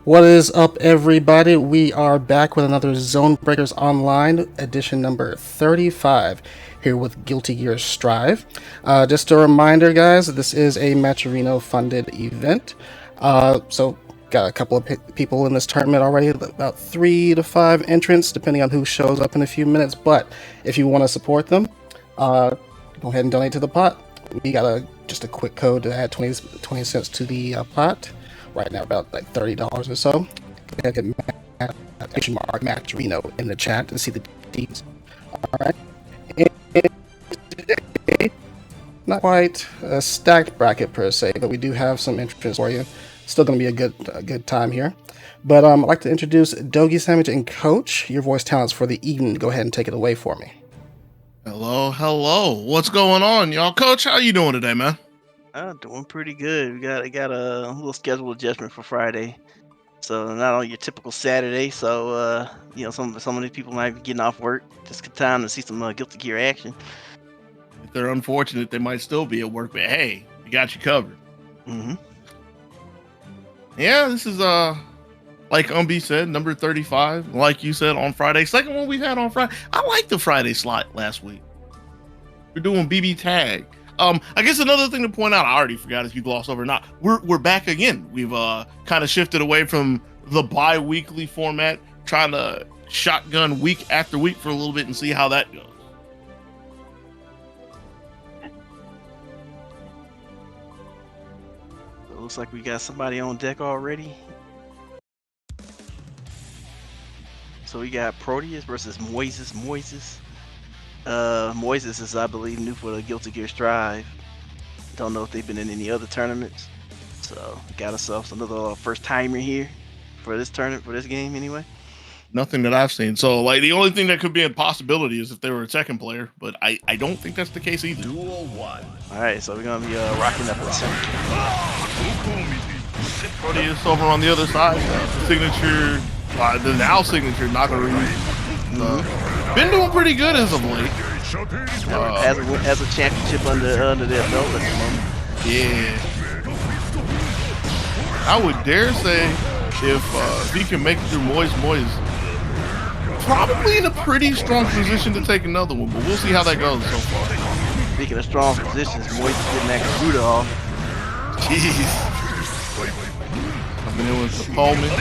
What is up, everybody? We are back with another Zone Breakers Online, edition number 35, here with Guilty Gear Strive. Just a reminder, guys, this is a Matcherino funded event. So, got a couple of people in this tournament already, about 3 to 5 entrants, depending on who shows up in a few minutes. But if you want to support them, go ahead and donate to the pot. We got just a quick code to add 20 cents to the pot. Right now, about like $30 or so. Get exclamation mark Max Reno in the chat to see the deeds. All right. And today, not quite a stacked bracket per se, but we do have some entrants for you. Still going to be a good time here. But I'd like to introduce Dogie Sandwich and Coach, your voice talents for the evening. Go ahead and take it away for me. Hello. What's going on, y'all? Coach, how you doing today, man? Doing pretty good. I got a little schedule adjustment for Friday, so not on your typical Saturday. So some of these people might be getting off work. Just good time to see some Guilty Gear action. If they're unfortunate, they might still be at work, but hey, we got you covered. Mm-hmm. Yeah, this is like Umbi said, number 35. Like you said on Friday, second one we've had on Friday. I like the Friday slot last week. We're doing BB tag. I guess another thing to point out, I already forgot if you gloss over or not, we're back again. We've kind of shifted away from the bi-weekly format, trying to shotgun week after week for a little bit and see how that goes. It looks like we got somebody on deck already. So we got Proteus versus Moises. Moises is, I believe, new for the Guilty Gear Strive. Don't know if they've been in any other tournaments. So got ourselves another first timer here for this tournament, for this game anyway. Nothing that I've seen. So like the only thing that could be a possibility is if they were a second player, but I don't think that's the case either. Duel 1. Alright, so we're gonna be rocking up with center. Proteus over on the other side. Signature, the now signature Nagaroo. Been doing pretty good as of late. Has a championship under their belt at the moment. Yeah. I would dare say if he can make it through Moise, probably in a pretty strong position to take another one, but we'll see how that goes so far. Speaking of strong positions, Moise is getting that Garuda off. Jeez. Coming in with the Pullman.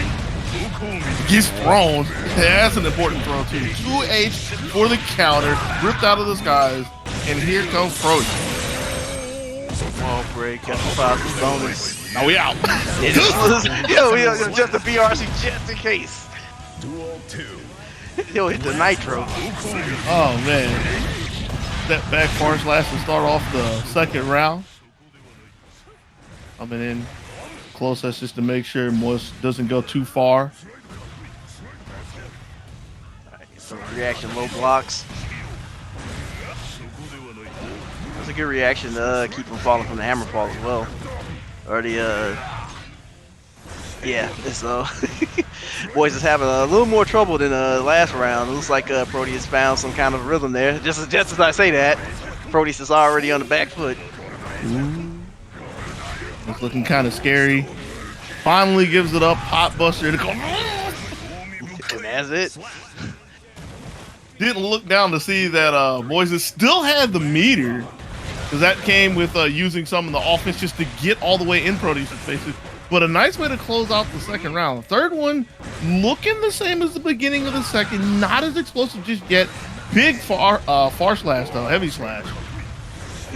Gets thrown. That's an important throw too. 2H for the counter, ripped out of the skies, and here comes Proteus. Small break, got the positive bonus. Now we out. We are just the BRC just in case. Duel 2. He'll hit the nitro. Oh man. Step back forward slash to start off the second round. Coming in close, that's just to make sure Moise doesn't go too far. Some reaction, low blocks. That's a good reaction to keep him falling from the hammer fall as well. It's Moise is having a little more trouble than last round. It looks like Proteus found some kind of rhythm there. Just as I say that, Proteus is already on the back foot. It's looking kind of scary. Finally gives it up. Hot buster to go. And that's it. Didn't look down to see that Moises still had the meter, because that came with using some of the offense just to get all the way in Proteus' faces. But a nice way to close out the second round. Third one looking the same as the beginning of the second. Not as explosive just yet. Big far slash though. Heavy slash.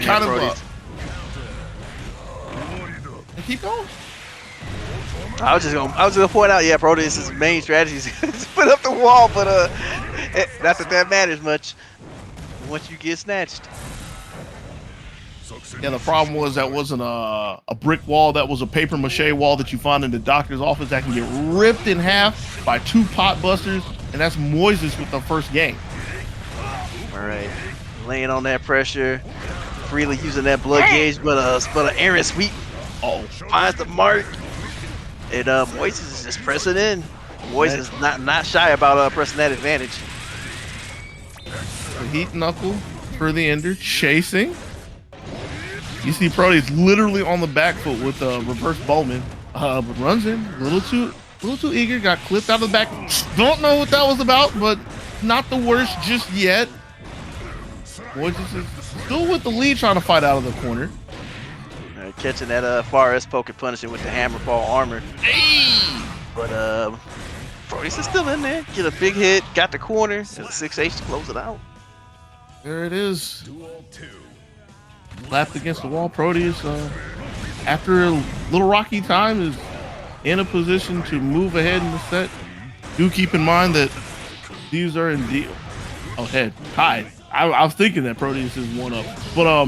Kind of keep going. I was just gonna point out, Proteus' main strategy is to put up the wall, but not that matters much once you get snatched. Yeah, the problem was that wasn't a brick wall. That was a paper mache wall that you find in the doctor's office that can get ripped in half by 2 pot busters, and that's Moises with the first game. All right, laying on that pressure, freely using that blood gauge, but an Aaron sweep. Finds the mark, and Moises is just pressing in. Moises is not shy about pressing that advantage. The heat knuckle for the ender, chasing. You see Proteus literally on the back foot with reverse Bowman, but runs in a little too A little too eager, got clipped out of the back. Don't know what that was about, but not the worst just yet. Moises is still with the lead, trying to fight out of the corner. Catching that far S poke and punishing with the hammer fall armor. Hey! But Proteus is still in there. Get a big hit, got the corner, and a 6H to close it out. There it is. Lapped against the wall. Proteus, after a little rocky time, is in a position to move ahead in the set. Do keep in mind that these are indeed tied. I was thinking that Proteus is 1-up, but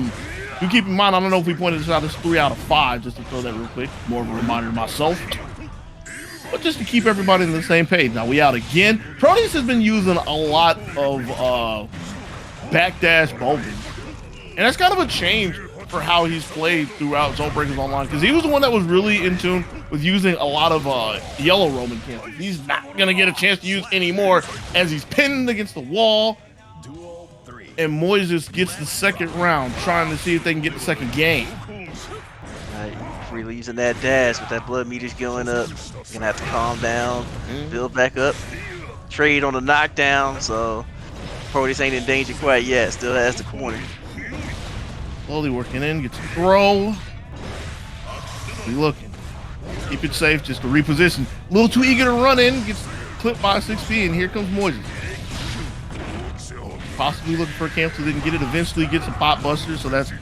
do keep in mind, I don't know if we pointed this out, it's 3 out of 5, just to throw that real quick. More of a reminder to myself, but just to keep everybody on the same page. Now we out again. Proteus has been using a lot of backdash bowling, and that's kind of a change for how he's played throughout ZoneBreakers Online, because he was the one that was really in tune with using a lot of yellow Roman cancels. He's not gonna get a chance to use anymore as he's pinned against the wall, and Moises gets the second round, trying to see if they can get the second game. Freely using that dash with that blood meters going up. Gonna have to calm down, build back up, trade on the knockdown, so Proteus ain't in danger quite yet, still has the corner. Slowly working in, gets a throw. Be looking. Keep it safe, just to reposition. A little too eager to run in, gets clipped by 6P, and here comes Moises. Possibly looking for a cancel, didn't get it. Eventually gets a pot buster, so that's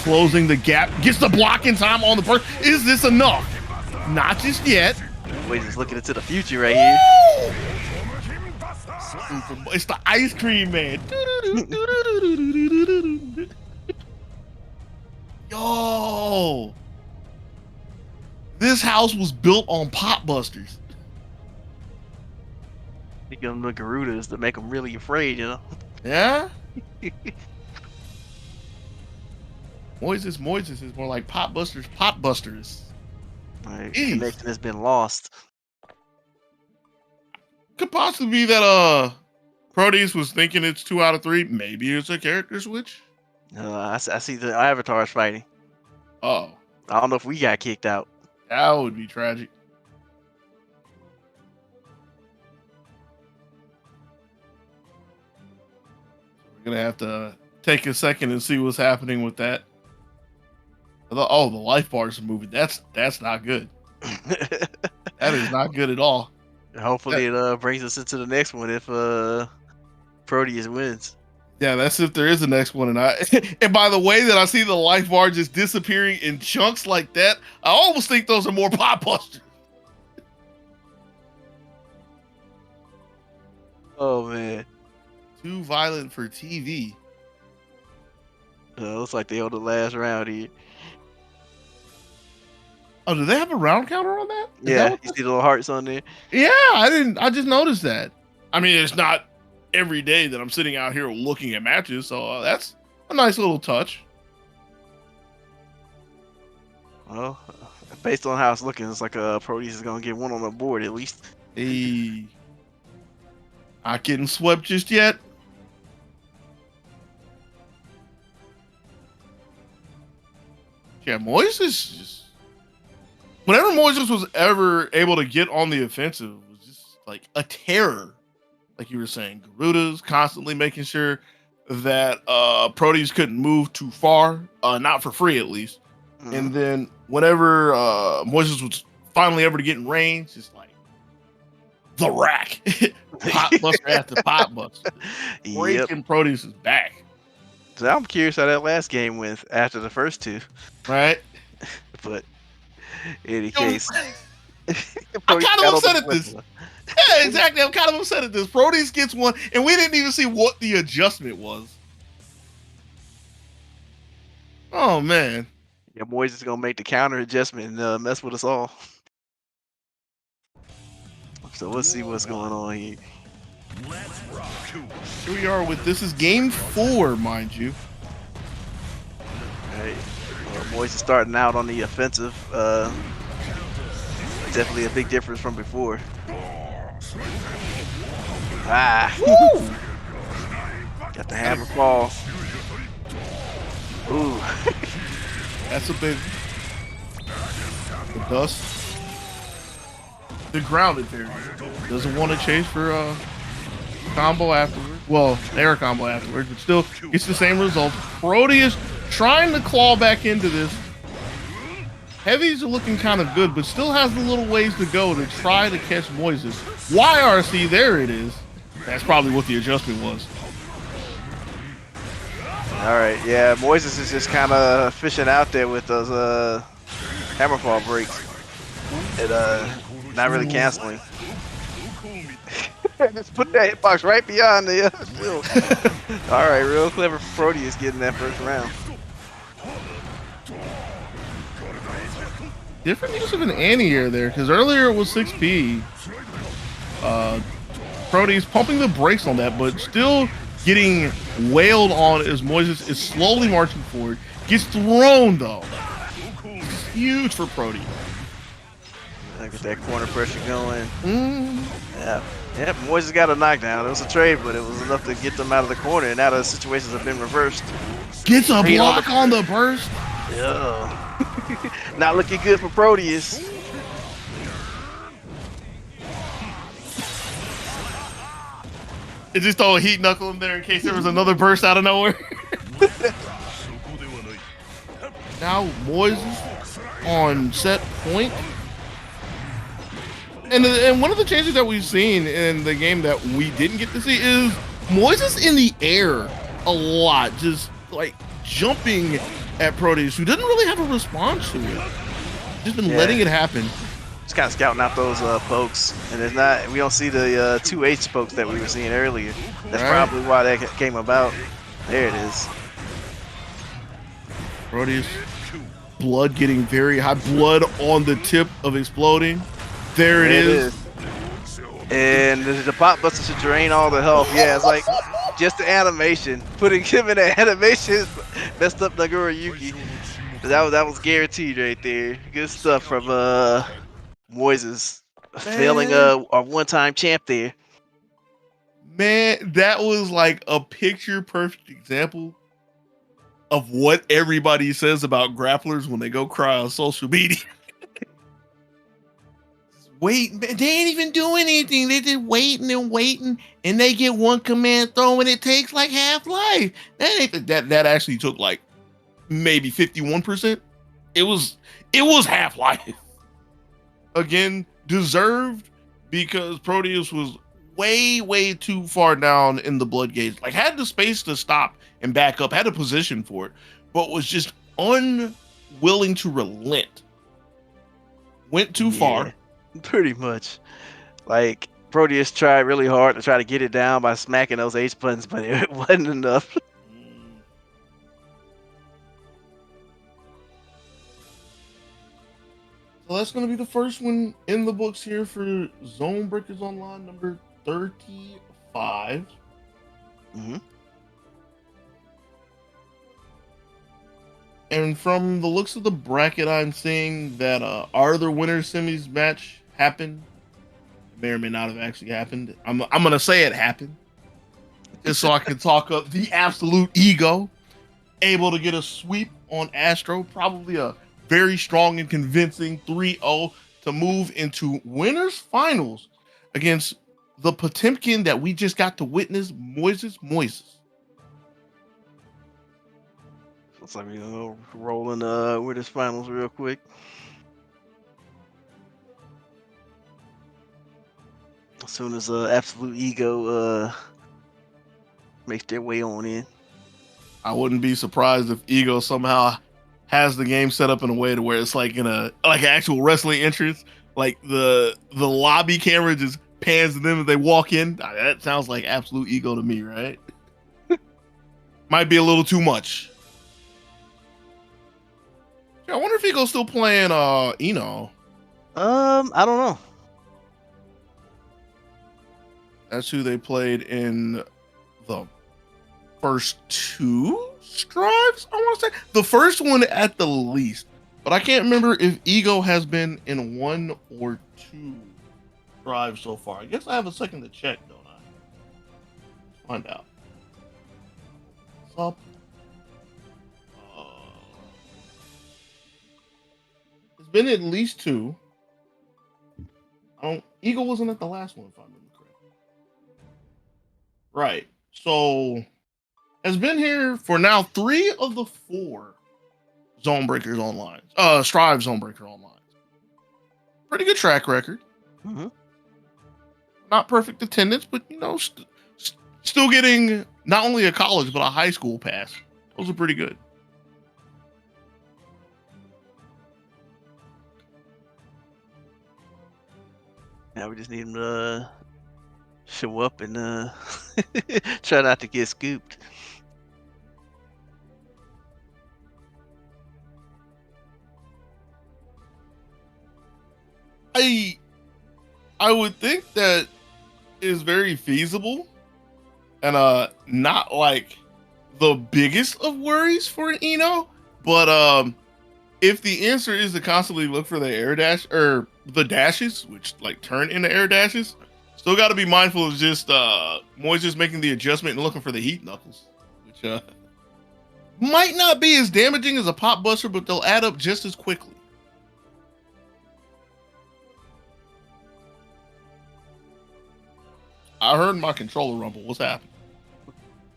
closing the gap. Gets the block in time on the person. Is this enough? Not just yet. Moises looking into the future right here. It's the ice cream man. Yo, this house was built on pot busters. They give them the Garudas to make them really afraid, you know? Yeah? Moises is more like pot busters. Right. Connection has been lost. Could possibly be that Proteus was thinking it's 2 out of 3. Maybe it's a character switch. I see the avatars fighting. Oh, I don't know if we got kicked out. that would be tragic. We're gonna have to take a second and see what's happening with that. Oh, the life bars are moving. That's not good. That is not good at all. Hopefully it brings us into the next one if Proteus wins. Yeah, that's if there is a next one. And by the way that I see the life bar just disappearing in chunks like that, I almost think those are more pot busters. Oh man. Too violent for TV. Looks like they on the last round here. Oh, do they have a round counter on that? Yeah, you see the little hearts on there? Yeah, I just noticed that. I mean, it's not every day that I'm sitting out here looking at matches, so that's a nice little touch. Well, based on how it's looking, it's like Proteus is gonna get one on the board at least. Hey, not getting swept just yet. Yeah, Moises just, whenever Moises was ever able to get on the offensive, was just like a terror. Like you were saying, Garudas constantly making sure that Proteus couldn't move too far, not for free at least. And then whenever Moises was finally ever to get in range, just like the rack, pot buster after pot buster, breaking Proteus's back. So I'm curious how that last game went after the first two. Right? But in any case, I'm kind of upset at this. Yeah, exactly. I'm kind of upset at this. Proteus gets one, and we didn't even see what the adjustment was. Oh man. Yeah, Moises is gonna make the counter adjustment and mess with us all. So let's see what's going on here. Here we are with, this is game 4, mind you. Right. Moises is starting out on the offensive. Definitely a big difference from before. Woo! Got the hammer fall. Ooh. That's a big. The dust. the grounded variant. Doesn't want to chase for combo afterwards. Well, air combo afterwards, but still gets the same result. Proteus trying to claw back into this. Heavies are looking kind of good, but still has a little ways to go to try to catch Moises. YRC, there it is. That's probably what the adjustment was. All right, yeah, Moises is just kind of fishing out there with those hammerfall breaks. And not really canceling. Just put that hitbox right beyond the shield. All right, real clever for Proteus getting that first round. Different use of an anti-air there, because earlier it was 6P. Proteus pumping the brakes on that, but still getting wailed on as Moises is slowly marching forward. Gets thrown though. It's huge for Proteus. Get that corner pressure going. Yeah. Yep, Moises got a knockdown. It was a trade, but it was enough to get them out of the corner, and now the situations have been reversed. Gets a block on the burst. Yeah. Not looking good for Proteus. It just throw a heat knuckle in there in case there was another burst out of nowhere. Now Moises on set point. And one of the changes that we've seen in the game that we didn't get to see is Moises in the air a lot, just like jumping at Proteus, who doesn't really have a response to it. Just been letting it happen. Just kind of scouting out those pokes, and it's not. We don't see the 2H pokes that we were seeing earlier. That's probably why that came about. There it is. Proteus, blood getting very high, blood on the tip of exploding. There it is. And the pop buster should drain all the health. Yeah, it's like just the animation. Putting him in that animation messed up Nagura Yuki. That was guaranteed right there. Good stuff from Moises. Failing a one-time champ there. Man, that was like a picture perfect example of what everybody says about grapplers when they go cry on social media. Wait, they ain't even doing anything. They just waiting and waiting, and they get one command throw, and it takes like half life. That actually took like maybe 51%. It was half life. Again, deserved, because Proteus was way too far down in the blood gauge. Like, had the space to stop and back up, had a position for it, but was just unwilling to relent. Went too far. Pretty much. Like, Proteus tried really hard to try to get it down by smacking those H buttons, but it wasn't enough. So that's going to be the first one in the books here for ZoneBreakers Online number 35. And from the looks of the bracket, I'm seeing that our winner semis match happened. It may or may not have actually happened. I'm going to say it happened, just so I can talk up the absolute ego. Able to get a sweep on Astro, probably a very strong and convincing 3-0 to move into winners finals against the Potemkin that we just got to witness, Moises. Looks like we're gonna go rolling winners finals real quick. As soon as Absolute Ego makes their way on in. I wouldn't be surprised if Ego somehow has the game set up in a way to where it's like in a like an actual wrestling entrance, like the lobby camera just pans to them as they walk in. That sounds like Absolute Ego to me, right? Might be a little too much. Yeah, I wonder if Ego's still playing Eno. I don't know. That's who they played in the first two strives, I want to say. The first one at the least. But I can't remember if Ego has been in one or two strives so far. I guess I have a second to check, don't I? Let's find out. What's up? It's been at least two. Eagle wasn't at the last one, if I remember correctly. Right. So has been here for now 3 of the 4 ZoneBreakers online. Strive ZoneBreaker online. Pretty good track record. Mm-hmm. Not perfect attendance, but still getting not only a college but a high school pass. Those are pretty good. Now we just need him to show up and try not to get scooped. I would think that is very feasible and not like the biggest of worries for an Eno, but if the answer is to constantly look for the air dash or the dashes, which like turn into air dashes, still got to be mindful of just Moy's just making the adjustment and looking for the heat knuckles, which might not be as damaging as a pop buster, but they'll add up just as quickly. I heard my controller rumble. What's happening?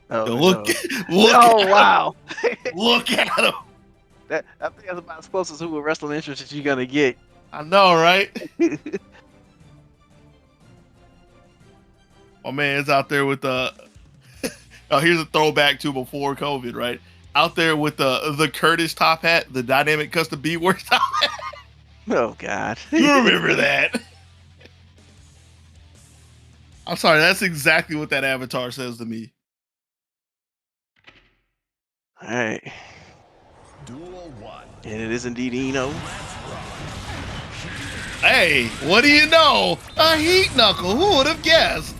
Oh, look! no. Look! Oh, wow! Look at him! I think that's about as close as who a wrestling interest that you're gonna get. I know, right? My man's out there with the. Oh, here's a throwback to before COVID, right? Out there with the Curtis top hat, the dynamic custom beadwork top hat. Oh God! You remember that? I'm sorry, that's exactly what that avatar says to me. All right. Duel 1. And it is indeed Eno. Hey, what do you know? A heat knuckle. Who would have guessed?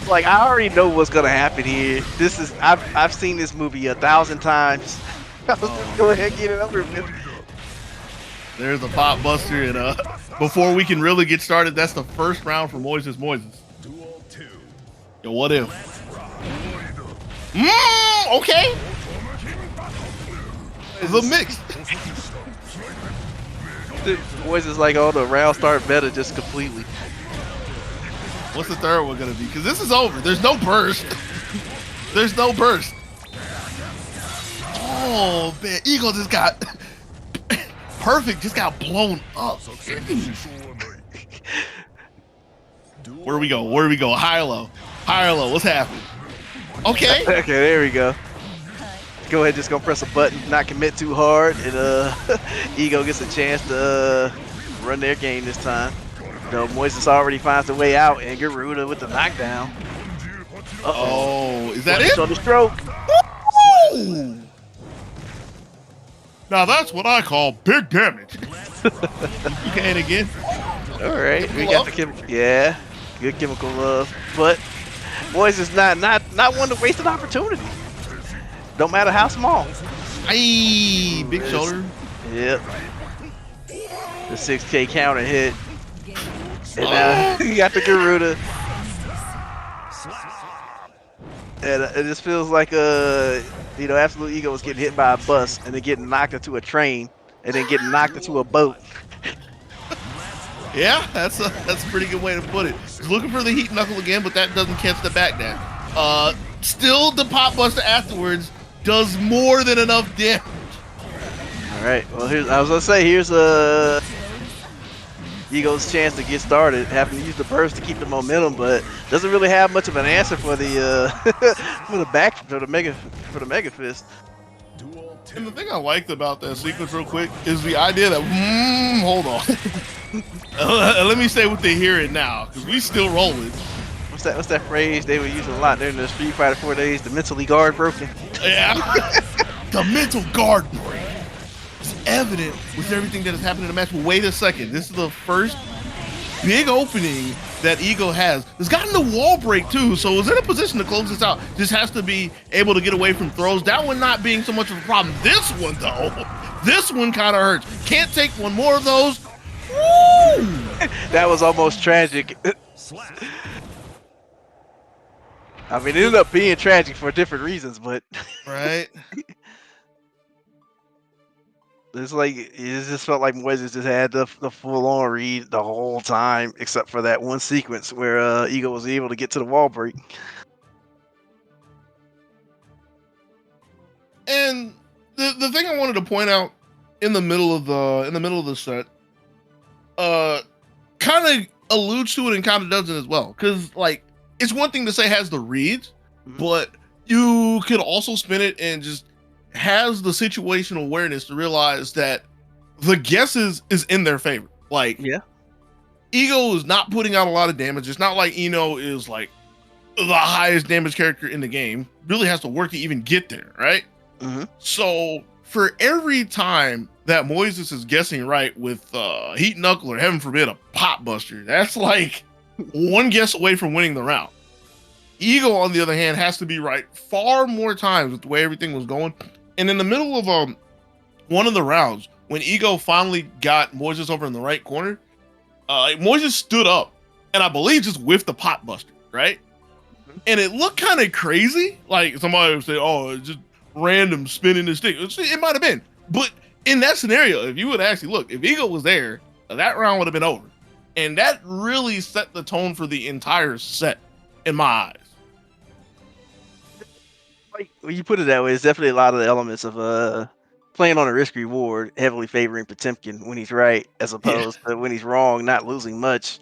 Like, I already know what's gonna happen here. This is I've seen this movie 1,000 times. Let's just go ahead and get it over with. There's a pop buster, and before we can really get started, that's the first round for Moises. Duel 2. Yo, what if? Okay. The mix. The boys is like all the round start meta just completely. What's the third one gonna be? Because this is over. There's no burst. There's no burst. Oh man, Eagle just got perfect. Just got blown up. Where we go? Where we go? High or low? High or low? What's happening? Okay. Okay, there we go. Go ahead, just gonna press a button, not commit too hard, and Ego gets a chance to run their game this time. Though Moises already finds a way out, and Garuda with the knockdown. Oh, is that it? On the stroke. Woo! Now that's what I call big damage. You can again. All right, we got the chemical. Yeah, good chemical love, but Moises not one to waste an opportunity. Don't matter how small. Hey, big shoulder. Yep. The 6K counter hit. And now you got the Garuda. And it just feels like Absolute Ego was getting hit by a bus and then getting knocked into a train and then getting knocked into a boat. Yeah, that's a pretty good way to put it. He's looking for the heat knuckle again, but that doesn't catch the back down. Still the pop buster afterwards does more than enough damage. All right. Well, here's Ego's chance to get started, having to use the burst to keep the momentum, but doesn't really have much of an answer for the for the mega fist. And the thing I liked about that sequence real quick is the idea that hold on. Let me say what they hear it now, because we still rolling. What's that phrase they were using a lot during the Street Fighter 4 days? The mentally guard broken. Yeah. The mental guard break. It's evident with everything that has happened in the match. But wait a second. This is the first big opening that Ego has. It's gotten the wall break too, so is in a position to close this out. Just has to be able to get away from throws. That one not being so much of a problem. This one though, this one kind of hurts. Can't take one more of those. Woo! That was almost tragic. I mean, it ended up being tragic for different reasons, but right. It's like it just felt like Moises just had the full on read the whole time, except for that one sequence where Ego was able to get to the wall break. And the thing I wanted to point out in the middle of the set, kind of alludes to it and kind of doesn't as well. Because like it's one thing to say has the reads, but you could also spin it and just has the situational awareness to realize that the guesses is in their favor. Like Yeah. Ego is not putting out a lot of damage. It's not like Eno is like the highest damage character in the game. Really has to work to even get there, right? So for every time that Moises is guessing right with Heat Knuckle or heaven forbid a Pop Buster, that's like one guess away from winning the round. Ego, on the other hand, has to be right far more times with the way everything was going. And in the middle of one of the rounds, when Ego finally got Moises over in the right corner, Moises stood up and I believe just whiffed the Pop Buster, right? And it looked kind of crazy. Like somebody would say, oh, it's just random spinning the stick. It might have been. But in that scenario, if you would actually look, if Ego was there, that round would have been over. And that really set the tone for the entire set in my eyes. Like when you put it that way, it's definitely a lot of the elements of playing on a risk reward, heavily favoring Potemkin when he's right, as opposed to when he's wrong, not losing much.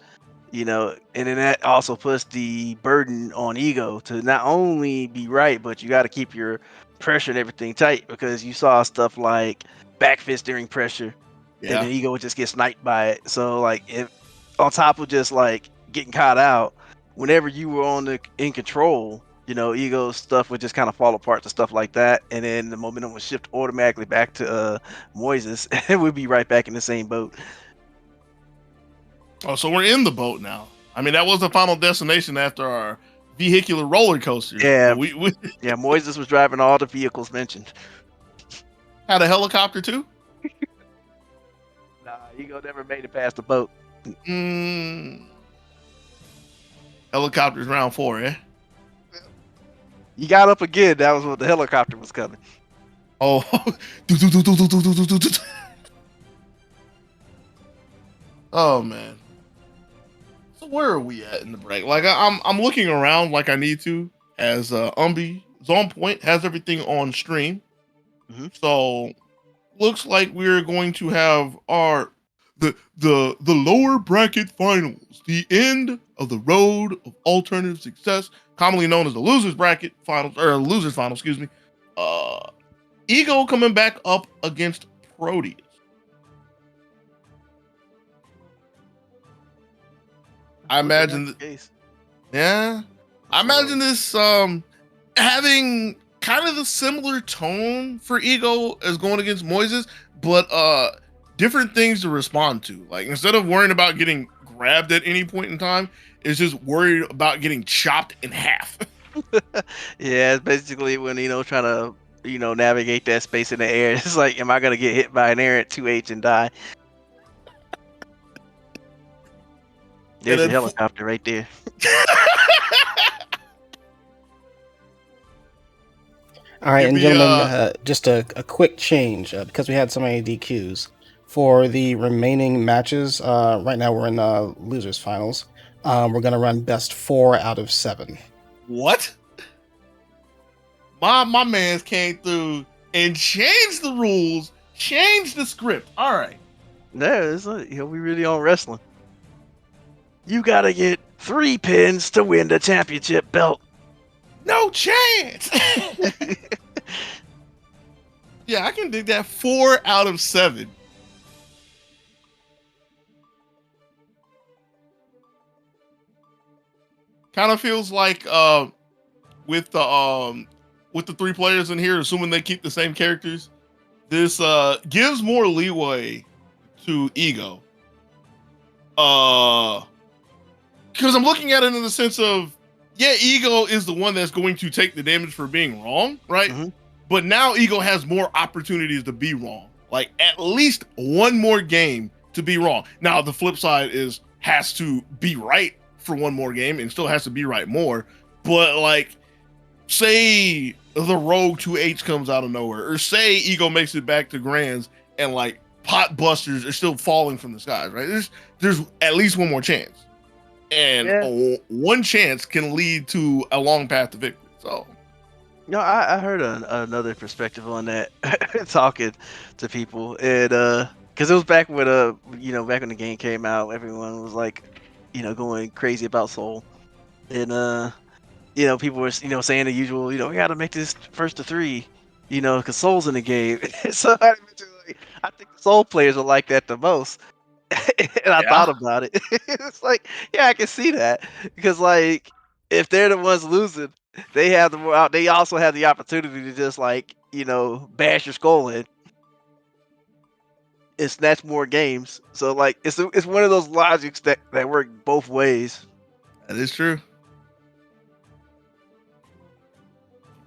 And then that also puts the burden on Ego to not only be right, but you got to keep your pressure and everything tight, because you saw stuff like back fist during pressure, and then Ego would just get sniped by it. So like, if on top of just like getting caught out, whenever you were in control, Ego's stuff would just kind of fall apart to stuff like that, and then the momentum would shift automatically back to Moises, and we'd be right back in the same boat. Oh, so we're in the boat now. I mean, that was the final destination after our vehicular roller coaster. Yeah, we Moises was driving all the vehicles mentioned. Had a helicopter too? Nah, Ego never made it past the boat. Helicopters round 4, eh? You got up again. That was when the helicopter was coming. Oh. Oh man. So where are we at in the break? Like I'm looking around like I need to, as Zone Point has everything on stream. So looks like we're going to have our the lower bracket finals, the end of the road of alternative success, commonly known as the losers bracket finals, or losers final, excuse me. Ego coming back up against Proteus. I imagine I imagine this having kind of the similar tone for Ego as going against Moises, but different things to respond to. Like instead of worrying about getting grabbed at any point in time, it's just worried about getting chopped in half. Yeah, it's basically when trying to navigate that space in the air. It's like, am I gonna get hit by an air at 2H and die? There's a helicopter right there. All right, and gentlemen, just a quick change because we had so many DQs. For the remaining matches, right now we're in losers finals. We're going to run best 4 out of 7. What? My man's came through and changed the rules, changed the script. All right. No, it's like, we really on wrestling. You gotta get 3 pins to win the championship belt. No chance. Yeah, I can dig that. 4 out of 7. Kind of feels like with the 3 players in here, assuming they keep the same characters, this gives more leeway to Ego. Because I'm looking at it in the sense of, yeah, Ego is the one that's going to take the damage for being wrong, right? But now Ego has more opportunities to be wrong. Like at least one more game to be wrong. Now the flip side is has to be right for one more game and still has to be right more. But like, say the Rogue 2H comes out of nowhere, or say Ego makes it back to Grands and like pot busters are still falling from the skies, right? There's at least one more chance, and one chance can lead to a long path to victory. So, No, I heard another perspective on that talking to people, and because it was back when back when the game came out, everyone was like, going crazy about Soul, and people were saying the usual, we got to make this first to 3, because Soul's in the game. So I think the Soul players are like that the most. And I thought about it. It's like, yeah, I can see that because like if they're the ones losing, they have the more. They also have the opportunity to just like bash your skull in and snatch more games. So like it's one of those logics that work both ways. that is true.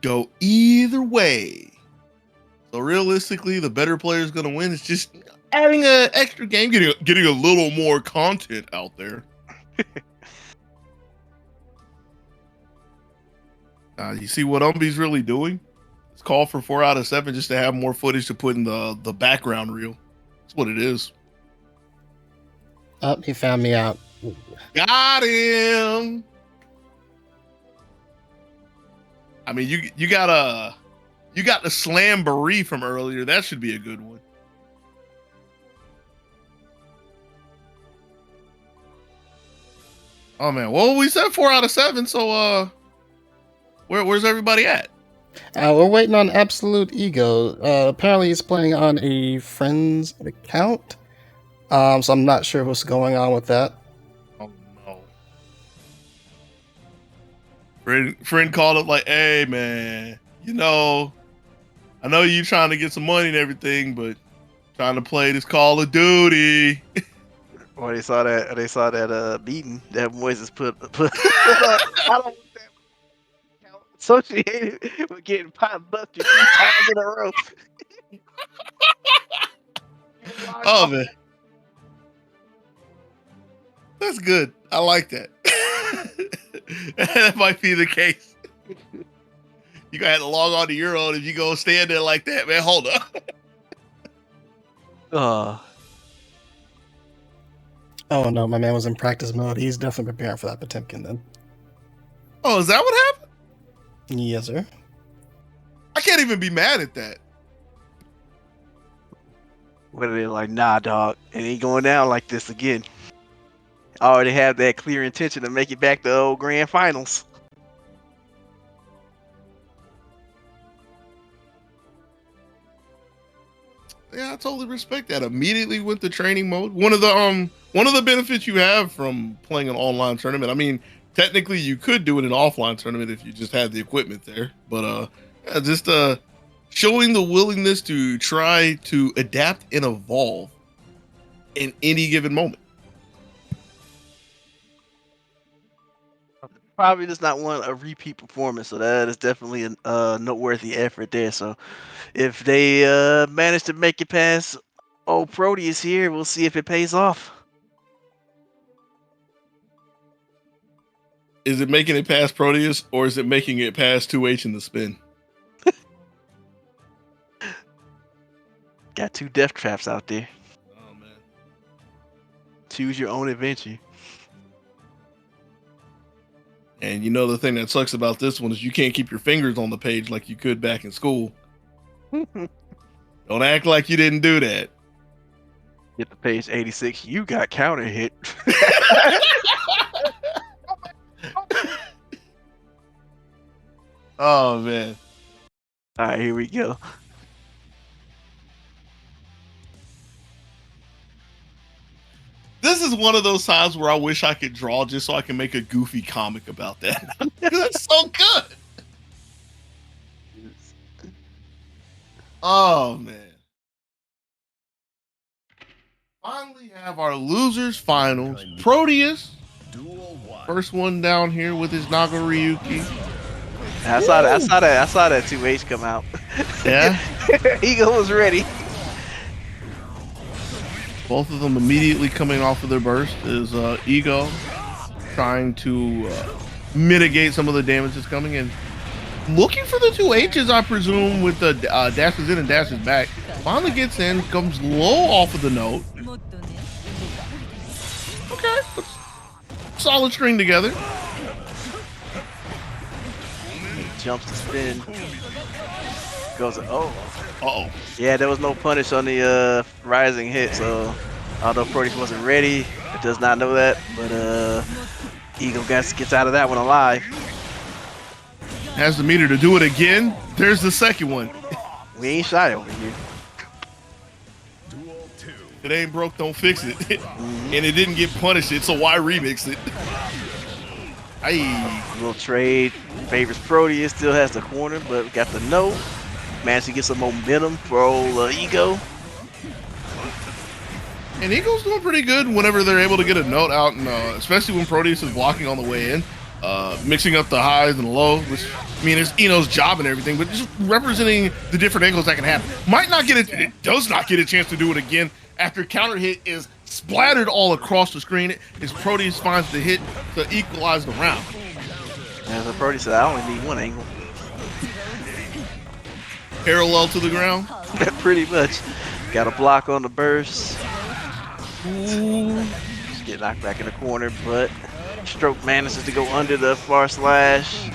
Go either way. So realistically, the better player is going to win. It's just adding an extra game, getting a little more content out there. You see what Umby's really doing? It's called for 4 out of 7 just to have more footage to put in the background reel. That's what it is. Oh, he found me out. Got him. I mean, you got the slamboree from earlier. That should be a good one. Oh man, well we said 4 out of 7. So where's everybody at? We're waiting on Absolute Ego. Apparently, he's playing on a friend's account. So I'm not sure what's going on with that. Oh no. Friend called up like, hey man, I know you trying to get some money and everything, but trying to play this Call of Duty. Or they saw that beating that Moises put I don't want that associated with getting pot busted 3 times in a row. Oh man. That's good. I like that. That might be the case. You gotta have to log on to your own if you go stand there like that, man. Hold up. Oh no, my man was in practice mode. He's definitely preparing for that Potemkin then. Oh, is that what happened? Yes, sir. I can't even be mad at that. What are they like? Nah, dog, it ain't going down like this again. I already have that clear intention to make it back to old grand finals. Yeah, I totally respect that. Immediately went to training mode. One of the benefits you have from playing an online tournament. I mean, technically you could do it in an offline tournament if you just had the equipment there. But just showing the willingness to try to adapt and evolve in any given moment. Probably just not want a repeat performance, so that is definitely a noteworthy effort there. So if they manage to make it past Proteus here, we'll see if it pays off. Is it making it past Proteus, or is it making it past 2H in the spin? Got 2 death traps out there. Oh man. Choose your own adventure. And you know the thing that sucks about this one is you can't keep your fingers on the page like you could back in school. Don't act like you didn't do that. Get to page 86. You got counter hit. Oh man. All right, here we go. This is one of those times where I wish I could draw just so I can make a goofy comic about that. That's so good. Oh man. Finally have our losers finals. Proteus. First one down here with his Nagaryuki. I saw that 2H come out. Yeah. Eagle was ready. Both of them immediately coming off of their burst is Ego trying to mitigate some of the damage that's coming in. looking for the two H's, I presume, with the dashes in and dashes back. Finally gets in, comes low off of the note. Okay, solid string together. Jumps to spin. Goes, oh. Uh-oh. Yeah, there was no punish on the rising hit, so although Proteus wasn't ready, it does not know that, but Eagle gets out of that one alive. Has the meter to do it again. There's the second one. We ain't shy over here. Duel 2. It ain't broke, don't fix it. And it didn't get punished, so why remix it? Aye. Little trade. Favors Proteus, still has the corner, but we got the note. Managed to get some momentum for old Ego. And Eagle's doing pretty good whenever they're able to get a note out, and especially when Proteus is blocking on the way in, mixing up the highs and the lows, which, I mean, it's Eno's job and everything, but just representing the different angles that can happen. It does not get a chance to do it again after counter hit is splattered all across the screen as Proteus finds the hit to equalize the round. As a Proteus said, I only need one angle. Parallel to the ground. Pretty much. Got a block on the burst. Ooh. Just get knocked back in the corner, but Stroke manages to go under the far slash.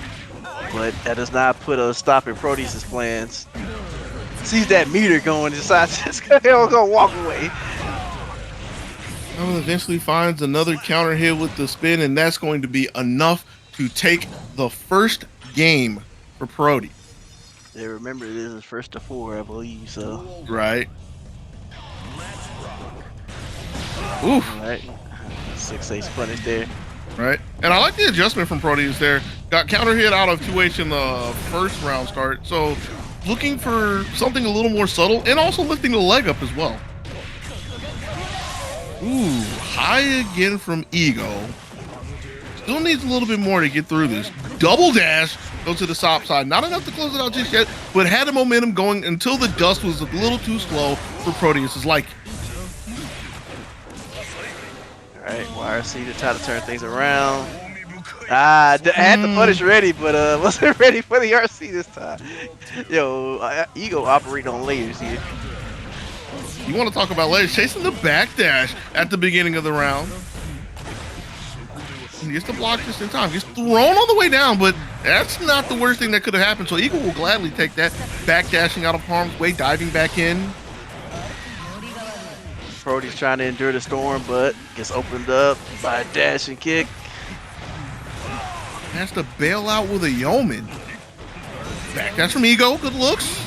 But that does not put a stop in Proteus' plans. Sees that meter going, decides just go walk away. Eventually finds another counter hit with the spin, and that's going to be enough to take the first game for Proteus. Yeah, remember it is first to 4, I believe, so. Right. Oof. Alright. 6-8 punish there. Right. And I like the adjustment from Proteus there. Got counter hit out of 2H in the first round start. So looking for something a little more subtle and also lifting the leg up as well. Ooh, high again from Ego. Still needs a little bit more to get through this. Double dash, go to the top side. Not enough to close it out just yet, but had a momentum going until the dust was a little too slow for Proteus' liking. Alright, YRC to try to turn things around. I had the punish ready, but wasn't ready for the RC this time. Yo, Ego operating on layers here. You want to talk about layers? Chasing the backdash at the beginning of the round. He gets the block just in time. Gets thrown on the way down, but that's not the worst thing that could have happened. So Eagle will gladly take that. Backdashing out of harm's way, diving back in. Proteus trying to endure the storm, but gets opened up by a dash and kick. Has to bail out with a yeoman. Backdash from Ego. Good looks.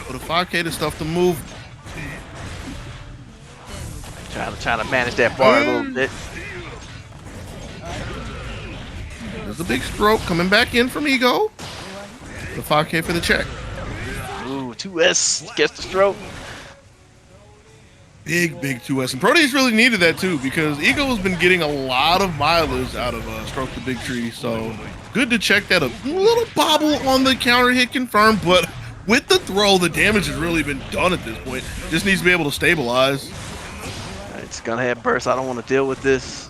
But a 5K to stuff to move. Trying to manage that bar a little bit. There's a big stroke coming back in from Ego. The 5K for the check. Ooh, 2S gets the stroke. Big 2S. And Proteus really needed that too because Ego has been getting a lot of mileage out of Stroke the Big Tree. So good to check that. A little bobble on the counter hit confirmed, but with the throw, the damage has really been done at this point. Just needs to be able to stabilize. It's gonna have burst. I don't want to deal with this.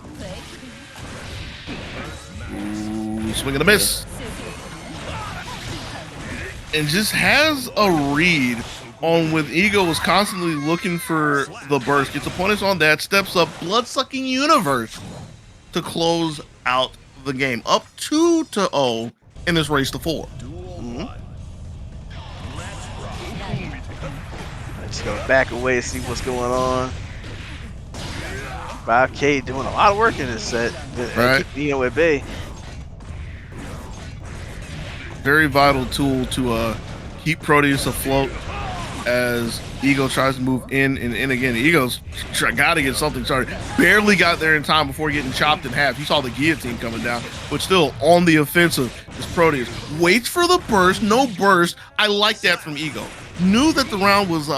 Ooh, swing and a miss. And just has a read on with Ego was constantly looking for the burst. Gets a punish on that. Steps up Blood-Sucking Universe to close out the game. Up 2-0 in this race to 4. Just gonna back away and see what's going on. 5K doing a lot of work in this set. Right. Keep at bay. Very vital tool to keep Proteus afloat as Ego tries to move in and in again. Ego's got to get something started. Barely got there in time before getting chopped in half. You saw the guillotine coming down, but still on the offensive is Proteus. Waits for the burst, no burst. I like that from Ego. Knew that the round was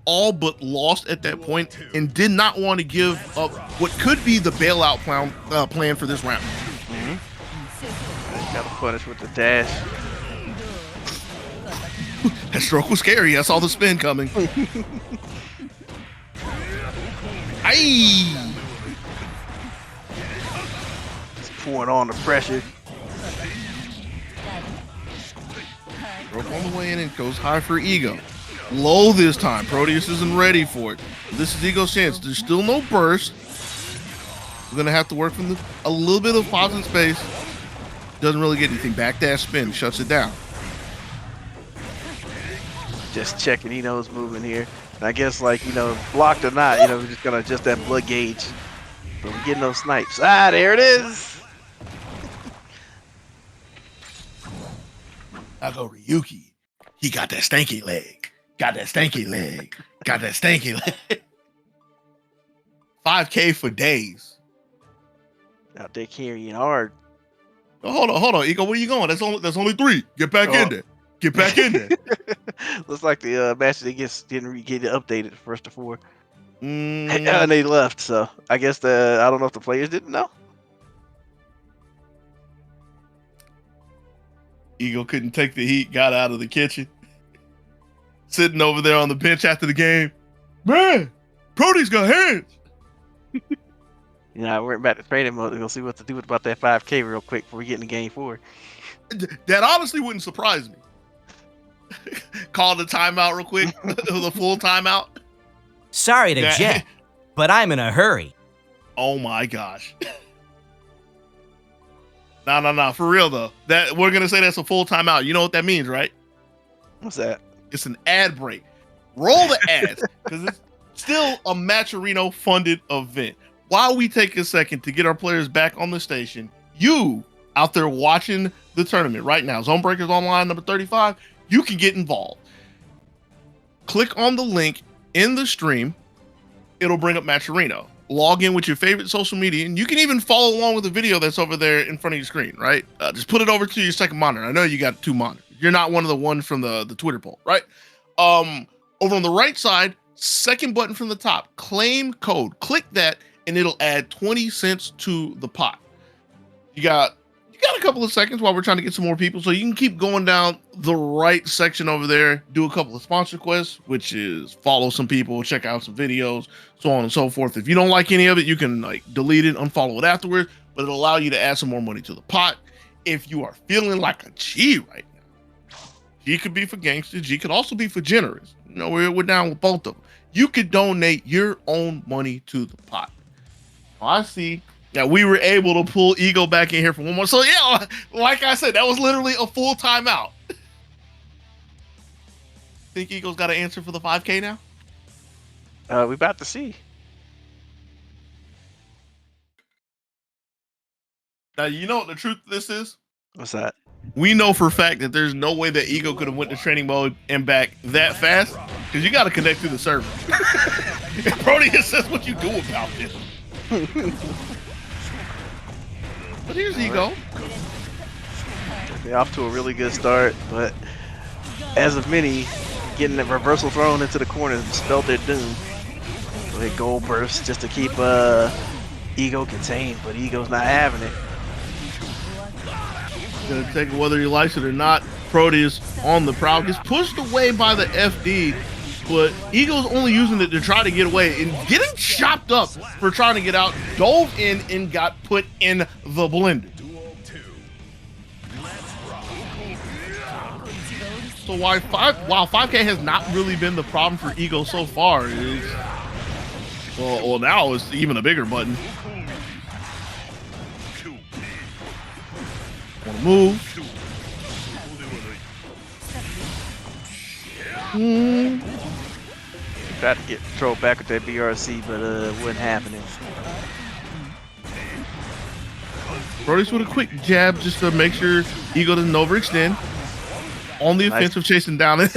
all but lost at that point and did not want to give up what could be the bailout plan for this round. Got to punish with the dash. That stroke was scary. I saw the spin coming. Aye. It's pouring on the pressure. on the way in and goes high for Ego. Low this time. Proteus isn't ready for it. This is Ego's chance. There's still no burst. We're going to have to work from a little bit of positive space. Doesn't really get anything. Backdash spin. Shuts it down. Just checking Eno's movement here. And I guess, like, blocked or not, we're just going to adjust that blood gauge. But we're getting those snipes. Ah, there it is. I go Ryuki. He got that stanky leg. Got that stanky leg. Got that stanky leg. 5K for days. Out there carrying hard. Oh, hold on, Ego. Where you going? That's only 3. Get back in there. Get back in there. Looks like the match that didn't get updated first to 4. Mm. And they left, so I guess I don't know if the players didn't know. Ego couldn't take the heat, got out of the kitchen. Sitting over there on the bench after the game. Man, Proteus got hands. I went back to training mode. We're going to see what to do about that 5K real quick before we get into game 4. That honestly wouldn't surprise me. Call the timeout real quick. The full timeout. Sorry to jet, but I'm in a hurry. Oh my gosh. No. For real though. That we're gonna say that's a full timeout. You know what that means, right? What's that? It's an ad break. Roll the ads because it's still a Matcherino funded event. While we take a second to get our players back on the station, you out there watching the tournament right now, ZoneBreakers Online number 35, you can get involved. Click on the link in the stream. It'll bring up Matcherino. Log in with your favorite social media, and you can even follow along with the video that's over there in front of your screen, right? Just put it over to your second monitor. I know you got 2 monitors. You're not one of the ones from the Twitter poll, right? Over on the right side, second button from the top, claim code. Click that, and it'll add 20 cents to the pot. You got a couple of seconds while we're trying to get some more people, so you can keep going down the right section over there, do a couple of sponsor quests, which is follow some people, check out some videos, so on and so forth. If you don't like any of it, you can delete it, unfollow it afterwards, but it'll allow you to add some more money to the pot. If you are feeling like a G right now, G could be for gangster, G could also be for generous. We're down with both of them. You could donate your own money to the pot. I see. Yeah, we were able to pull Ego back in here for one more. So yeah, like I said, that was literally a full timeout. Think Ego's got an answer for the 5K now? We about to see. Now you know what the truth of this is? What's that? We know for a fact that there's no way that Ego could have went to training mode and back that fast, because you got to connect through the server. Proteus says what you do about this. But here's Ego. They're off to a really good start, but as of many, getting that reversal thrown into the corner spelled their doom. With gold burst just to keep Ego contained, but Ego's not having it. Gonna take it whether he likes it or not. Proteus on the prowl gets pushed away by the FD, but Ego's only using it to try to get away and getting chopped up for trying to get out. Dove in and got put in the blender. So while 5K has not really been the problem for Ego so far, well now it's even a bigger button. Want to move? Tried to get control back with that BRC, but it wasn't happening. Proteus with a quick jab just to make sure Ego doesn't overextend. On the offensive, chasing down it.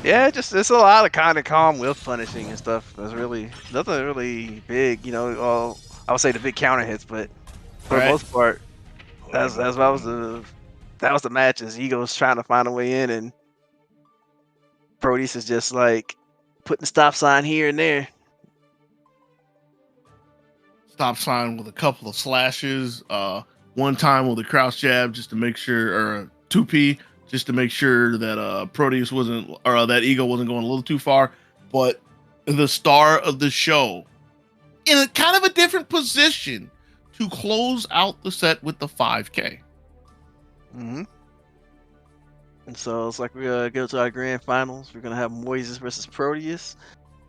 Yeah, it's a lot of kind of calm whiff punishing and stuff. There's really nothing really big, I would say the big counter hits, but for the most part, that was the match. Is Ego's trying to find a way in, and Proteus is just like putting the stop sign here and there. Stop sign with a couple of slashes. One time with a crouch jab just to make sure, or a 2P just to make sure that Proteus wasn't, or that Ego wasn't going a little too far. But the star of the show, in a kind of a different position to close out the set with the 5K. Mm-hmm. And so it's like we're gonna go to our grand finals. We're gonna have Moises versus Proteus.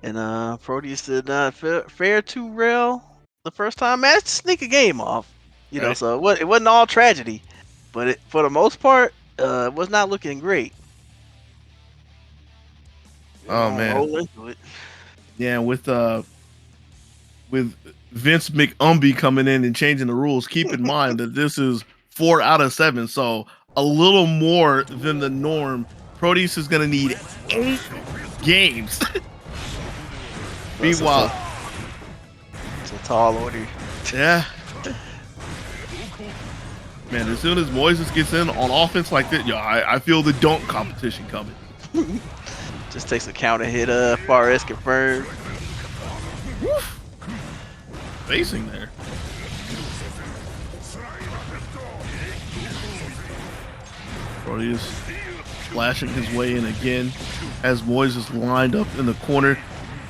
And Proteus did not fare too well the first time. Managed to sneak a game off. You know, Right. so it wasn't all tragedy. But for the most part, it was not looking great. We're Oh gonna man. roll into it. Yeah, with Vince McUmby coming in and changing the rules, keep in mind that this is 4 out of 7, so a little more than the norm. Proteus is going to need 8 games. Meanwhile, it's a tall order. yeah. Man, as soon as Moises gets in on offense like that, I feel the dunk competition coming. Just takes a counter hit. Fares confirmed. Facing there. Proteus flashing his way in again as Moises lined up in the corner.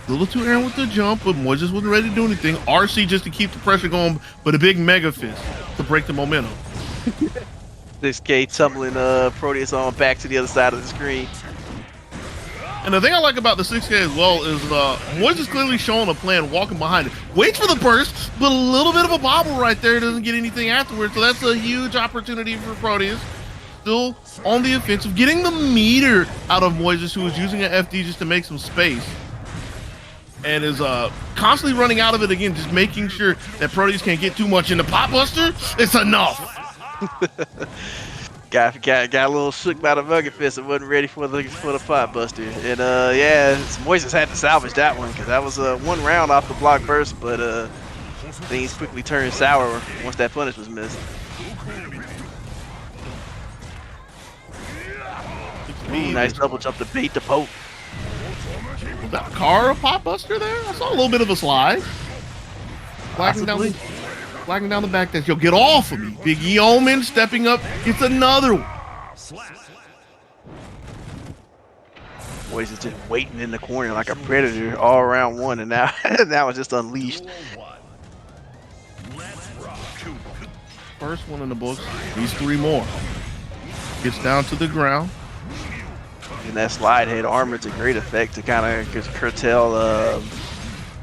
A little too errant with the jump, but Moises wasn't ready to do anything. RC just to keep the pressure going, but a big mega fist to break the momentum. 6K tumbling Proteus on back to the other side of the screen. And the thing I like about the 6K as well is Moises clearly showing a plan, walking behind it. Waits for the burst, but a little bit of a bobble right there. Doesn't get anything afterwards, so that's a huge opportunity for Proteus. Still on the offensive, getting the meter out of Moises, who is using an FD just to make some space. And is constantly running out of it again, just making sure that Proteus can't get too much in the Pot Buster. It's enough. got a little shook by the Mugger Fist and wasn't ready for the Pot Buster. And yeah, Moises had to salvage that one because that was one round off the block burst, but things quickly turned sour once that punish was missed. Ooh, nice double jump to bait the poke. Was that car a Pot Buster there? I saw a little bit of a slide. Flagging down the back dash. Yo, get off of me. Big Yeoman stepping up. Gets another one. Boys is just waiting in the corner like a predator all around one, and now it's just unleashed. First one in the books. These 3 more. Gets down to the ground. And that slide head armor to great effect to kind of curtail,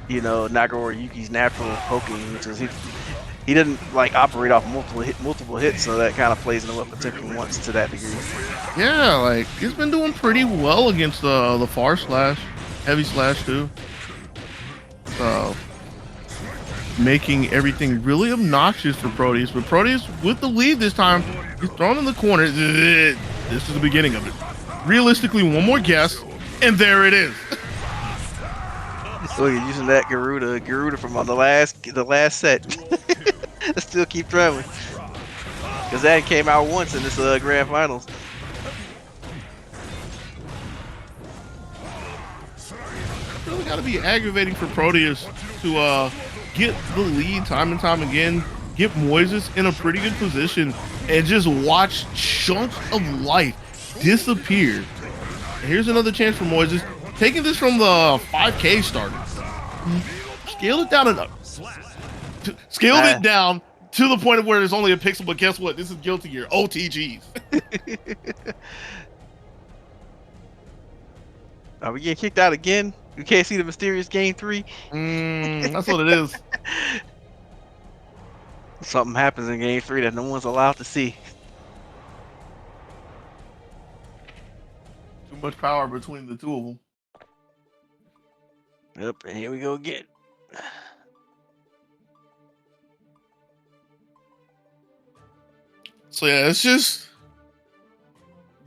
you know, Nagoro Yuki's natural poking, which is he didn't like operate off multiple hits, so that kind of plays into what Potemkin wants to that degree. Yeah, like he's been doing pretty well against the far slash, heavy slash too. Making everything really obnoxious for Proteus, but Proteus with the lead this time, he's thrown in the corner. This is the beginning of it. Realistically, one more guess, and there it is. Look, you're using that Garuda from the last set. Still keep traveling, because that came out once in this grand finals. It's really got to be aggravating for Proteus to get the lead time and time again, get Moises in a pretty good position, and just watch chunks of life disappear. And here's another chance for Moises, taking this from the 5K starter. Scale it down enough. Scaled it down to the point of where there's only a pixel, but guess what? This is Guilty Gear. OTGs. Are we getting kicked out again? We can't see the mysterious game 3? That's what it is. Something happens in game 3 that no one's allowed to see. Too much power between the two of them. Yep, and here we go again. So yeah, it's just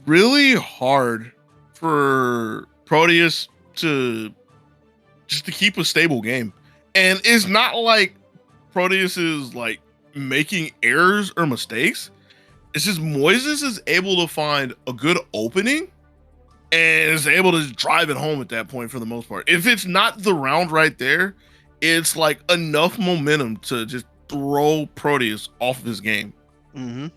really hard for Proteus to keep a stable game. And it's not like Proteus is like making errors or mistakes. It's just Moises is able to find a good opening and is able to drive it home at that point for the most part. If it's not the round right there, it's like enough momentum to just throw Proteus off of his game. Mm-hmm.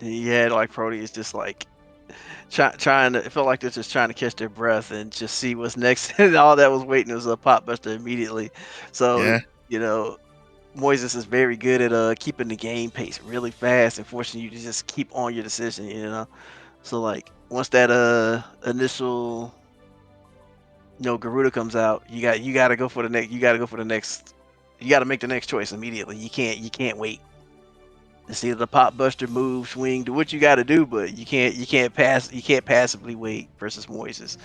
Yeah, like Proteus just like trying to, it felt like they're just trying to catch their breath and just see what's next. And all that was waiting was a pot buster immediately. So, Yeah. you know, Moises is very good at keeping the game pace really fast and forcing you to just keep on your decision, So like once that initial Garuda comes out, you got to go for the next you got to make the next choice immediately. You can't wait. It's either the pop buster, move, swing, do what you got to do, but you can't passively wait versus Moises.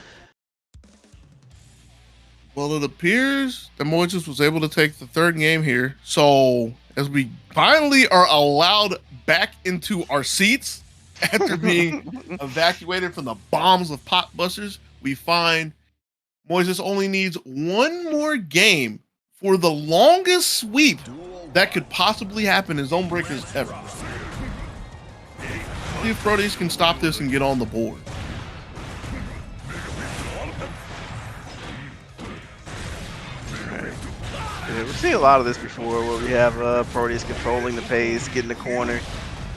Well, it appears that Moises was able to take the third game here. So as we finally are allowed back into our seats after being evacuated from the bombs of pop busters, we find Moises only needs one more game for the longest sweep that could possibly happen in ZoneBreakers ever. See if Proteus can stop this and get on the board. Yeah, we've seen a lot of this before where we have Proteus controlling the pace, getting the corner,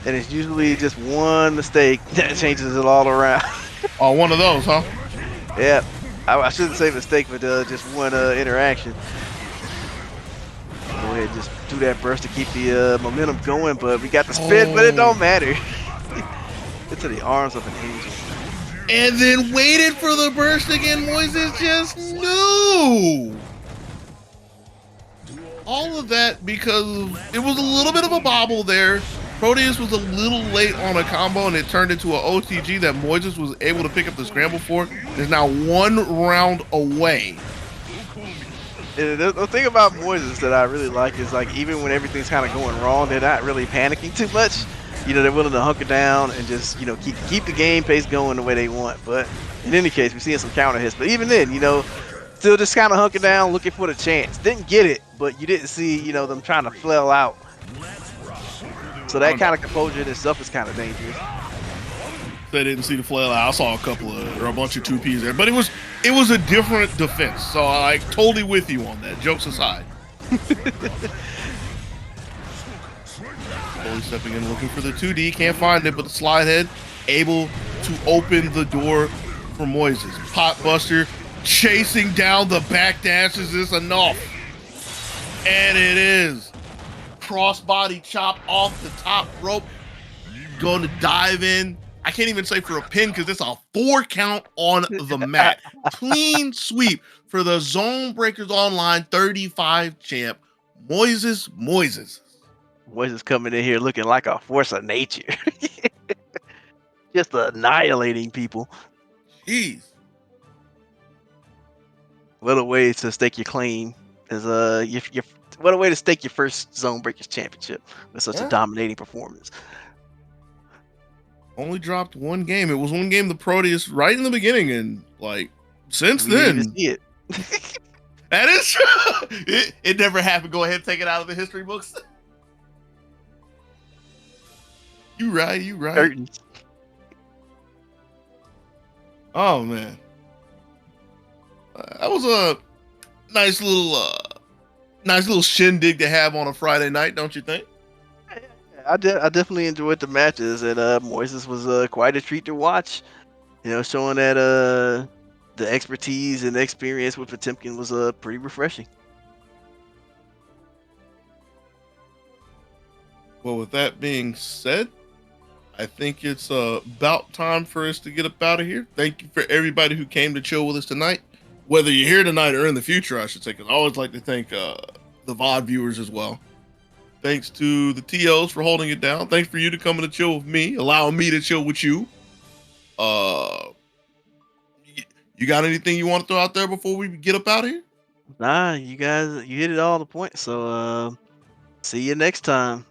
and it's usually just one mistake that changes it all around. Oh, one of those, huh? Yeah, I shouldn't say mistake, but just one interaction. Go ahead, just do that burst to keep the momentum going, but we got the spin, but it don't matter. Into the arms of an angel. And then waited for the burst again. Moises just knew. All of that because it was a little bit of a bobble there. Proteus was a little late on a combo and it turned into an OTG that Moises was able to pick up the scramble for. Is now one round away. The thing about Moises that I really like is like even when everything's kind of going wrong, they're not really panicking too much. They're willing to hunker down and just keep the game pace going the way they want. But in any case, we're seeing some counter hits. But even then, still just kind of hunker down, looking for the chance. Didn't get it, but you didn't see them trying to flail out. So that kind of composure in itself is kind of dangerous. They didn't see the flail out. I saw a bunch of 2Ps there, but it was a different defense. So I totally with you on that. Jokes aside. Slowly stepping in, looking for the 2D, can't find it, but the slide head able to open the door for Moises. Pot buster chasing down the back dash. Is this enough? And it is. Crossbody chop off the top rope. Going to dive in. I can't even say for a pin because it's a 4 count on the mat. Clean sweep for the ZoneBreakers Online 35 champ, Moises. Moises coming in here looking like a force of nature. Just annihilating people. Jeez. What a way to stake your claim as what a way to stake your first ZoneBreakers championship with such a dominating performance. Only dropped one game. It was one game the Proteus right in the beginning, and since then. Didn't even see it. That is true. It never happened. Go ahead and take it out of the history books. You right. Curtains. Oh man. That was a nice little shindig to have on a Friday night, don't you think? I definitely enjoyed the matches, and Moises was quite a treat to watch. Showing that the expertise and experience with Potemkin was pretty refreshing. Well, with that being said, I think it's about time for us to get up out of here. Thank you for everybody who came to chill with us tonight. Whether you're here tonight or in the future, I should say, because I always like to thank the VOD viewers as well. Thanks to the TOs for holding it down. Thanks for you to come to chill with me, allowing me to chill with you. You got anything you want to throw out there before we get up out of here? Nah, you guys, you hit it all the points. So see you next time.